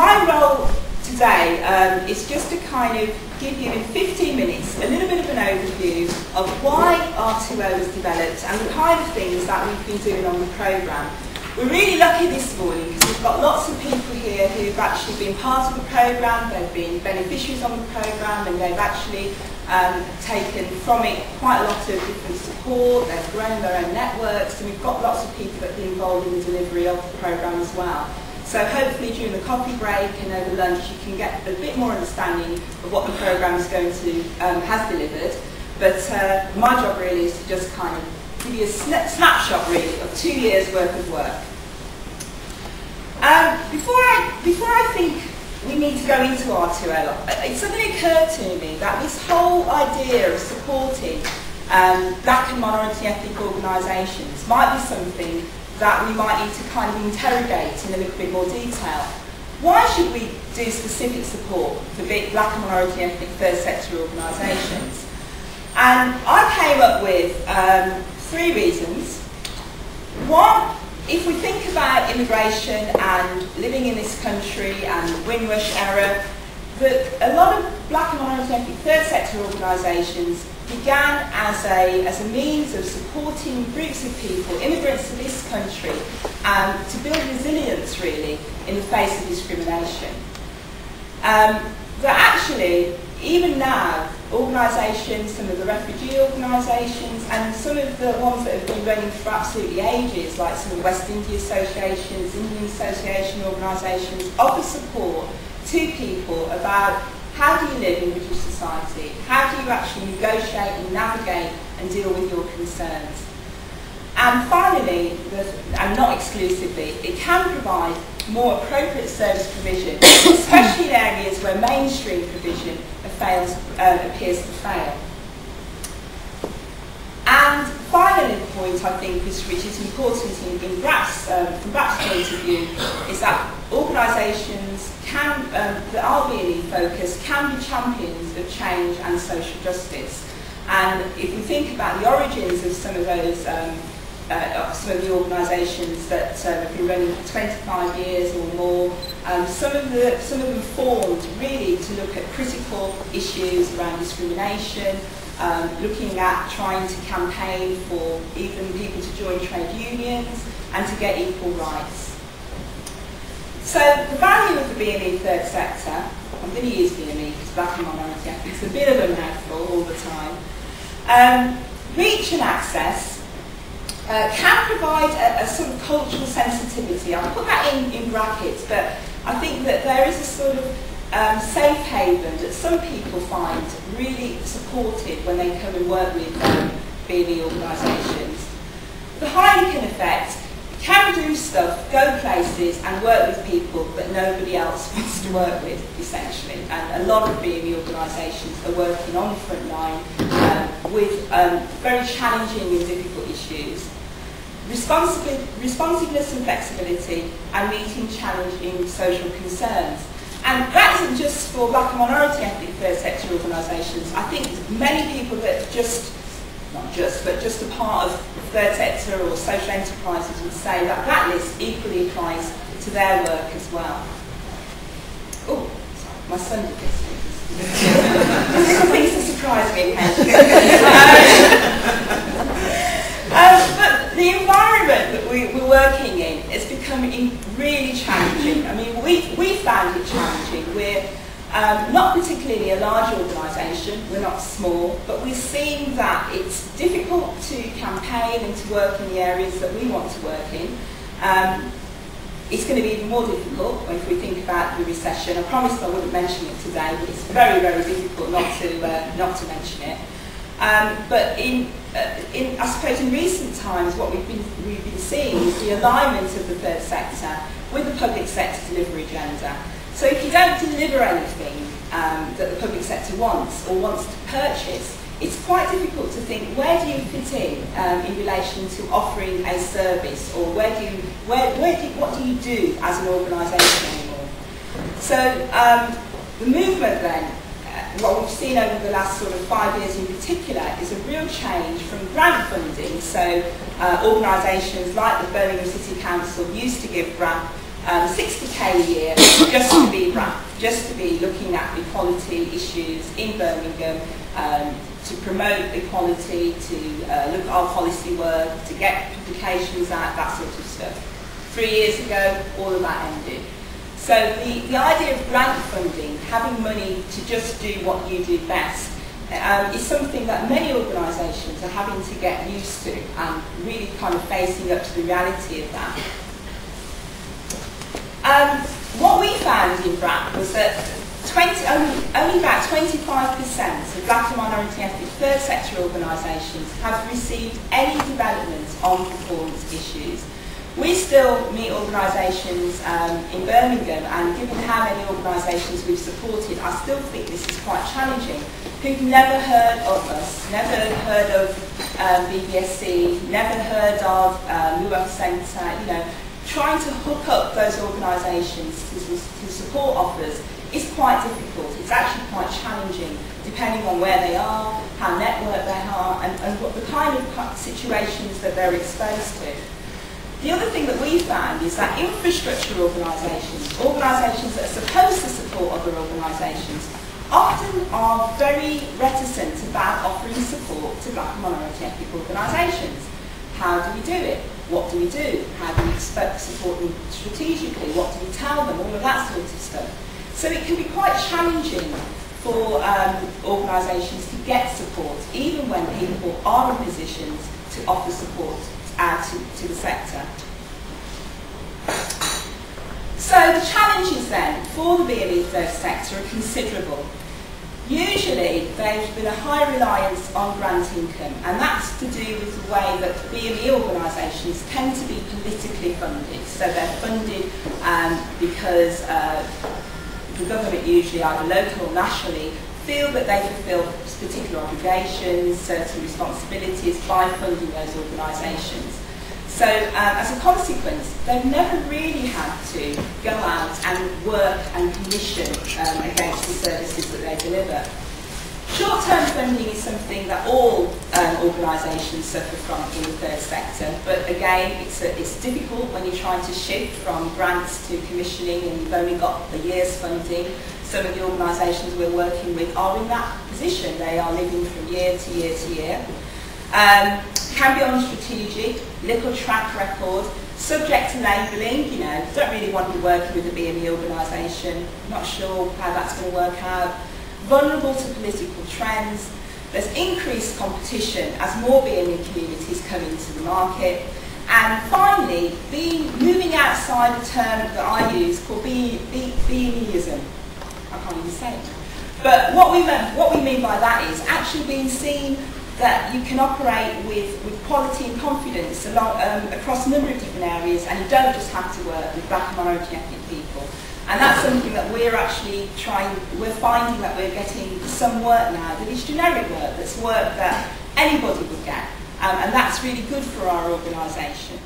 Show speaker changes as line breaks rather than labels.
my role today is just to kind of give you in 15 minutes a little bit of an overview of why R2O was developed and the kind of things that we've been doing on the programme. We're really lucky this morning because we've got lots of people here who've actually been part of the programme, they've been beneficiaries on the programme, and they've actually taken from it quite a lot of different support, they've grown their own networks, and we've got lots of people that have been involved in the delivery of the programme as well. So hopefully during the coffee break and over lunch you can get a bit more understanding of what the programme is going to, has delivered. But my job really is to just kind of give you a snapshot really of 2 years worth of work. Before I think we need to go into R2O, it suddenly occurred to me that this whole idea of supporting black and minority ethnic organisations might be something that we might need to kind of interrogate in a little bit more detail. Why should we do specific support for black and minority ethnic third sector organisations? And I came up with 3 reasons. One, if we think about immigration and living in this country and the Windrush era, that a lot of black and minority ethnic third sector organisations began as a means of supporting groups of people, immigrants to this country, to build resilience really in the face of discrimination. But actually, even now, organisations, some of the refugee organisations and some of the ones that have been running for absolutely ages, like some of the West India associations, Indian association organisations, offer support to people about how do you live in British society, how do you actually negotiate and navigate and deal with your concerns. And finally, and not exclusively, it can provide more appropriate service provision, especially in areas where mainstream provision appears to fail. And finally, the point I think which is important from BRAP's point of view is that organisations that are BME focused can be champions of change and social justice. And if we think about the origins of some of those some of the organisations that have been running for 25 years or more, some of them formed really to look at critical issues around discrimination, looking at trying to campaign for even people to join trade unions and to get equal rights. So the value of the BME third sector, I'm going to use BME because black and minority ethnic, it's a bit of a mouthful all the time. Reach and access can provide a sort of cultural sensitivity. I'll put that in brackets, but I think that there is a sort of safe haven that some people find really supportive when they come and work with BME organisations. The Heineken effect can do stuff, go places and work with people that nobody else wants to work with, essentially. And a lot of BME organisations are working on the front line with very challenging and difficult issues. Responsiveness and flexibility and meeting challenging social concerns. And that isn't just for black and minority ethnic third sector organisations. I think many people that not just a part of third sector or social enterprises would say that that list equally applies to their work as well. Oh, sorry, my son did this. Little things to surprise me but the environment that we're working in is becoming really challenging. I mean, we found it challenging. We're not particularly a large organisation, we're not small, but we're seeing that it's difficult to campaign and to work in the areas that we want to work in. It's going to be even more difficult if we think about the recession. I promised I wouldn't mention it today, but it's very, very difficult not to mention it. But I suppose in recent times, what we've been seeing is the alignment of the third sector with the public sector delivery agenda. So if you don't deliver anything that the public sector wants or wants to purchase, it's quite difficult to think where do you fit in relation to offering a service, or what do you do as an organisation anymore. So the movement then, what we've seen over the last sort of 5 years in particular, is a real change from grant funding. So organisations like the Birmingham City Council used to give brap 60k a year just to be brap, just to be looking at equality issues in Birmingham, to promote equality, to look at our policy work, to get publications out, that sort of stuff. 3 years ago, all of that ended. So the idea of grant funding, having money to just do what you do best, is something that many organisations are having to get used to and really kind of facing up to the reality of that. What we found in brap was that only about 25% of black and minority ethnic third sector organisations have received any development on performance issues. We still meet organisations in Birmingham, and given how many organisations we've supported, I still think this is quite challenging, who've never heard of us, never heard of BBSC, never heard of Luwa Centre, you know. Trying to hook up those organisations to support offers is quite difficult. It's actually quite challenging, depending on where they are, how networked they are, and what the kind of situations that they're exposed to. The other thing that we found is that infrastructure organisations, organisations that are supposed to support other organisations, often are very reticent about offering support to black and minority ethnic organisations. How do we do it? What do we do? How do we expect to support them strategically? What do we tell them? All of that sort of stuff. So it can be quite challenging for organisations to get support, even when people are in positions to offer support to the sector. So the challenges then for the BME third sector are considerable. Usually there's been a high reliance on grant income, and that's to do with the way that BME organisations tend to be politically funded. So they're funded because the government, usually either local or nationally, feel that they fulfil particular obligations, certain responsibilities by funding those organisations. So as a consequence, they've never really had to go out and work and commission against the services that they deliver. Short-term funding is something that all organisations suffer from in the third sector, but again, it's difficult when you're trying to shift from grants to commissioning and you've only got a year's funding. Some of the organisations we're working with are in that position. They are living from year to year to year. Can be unstrategic, little track record, subject to labelling, you know, don't really want to be working with a BME organisation, not sure how that's going to work out, vulnerable to political trends, there's increased competition as more BME communities come into the market, and finally, moving outside the term that I use called BMEism. I can't even say it. But what we mean by that is actually being seen that you can operate with quality and confidence across a number of different areas, and you don't just have to work with black and minority ethnic people. And that's something that we're finding that we're getting some work now that is generic work, that's work that anybody would get, and that's really good for our organisation.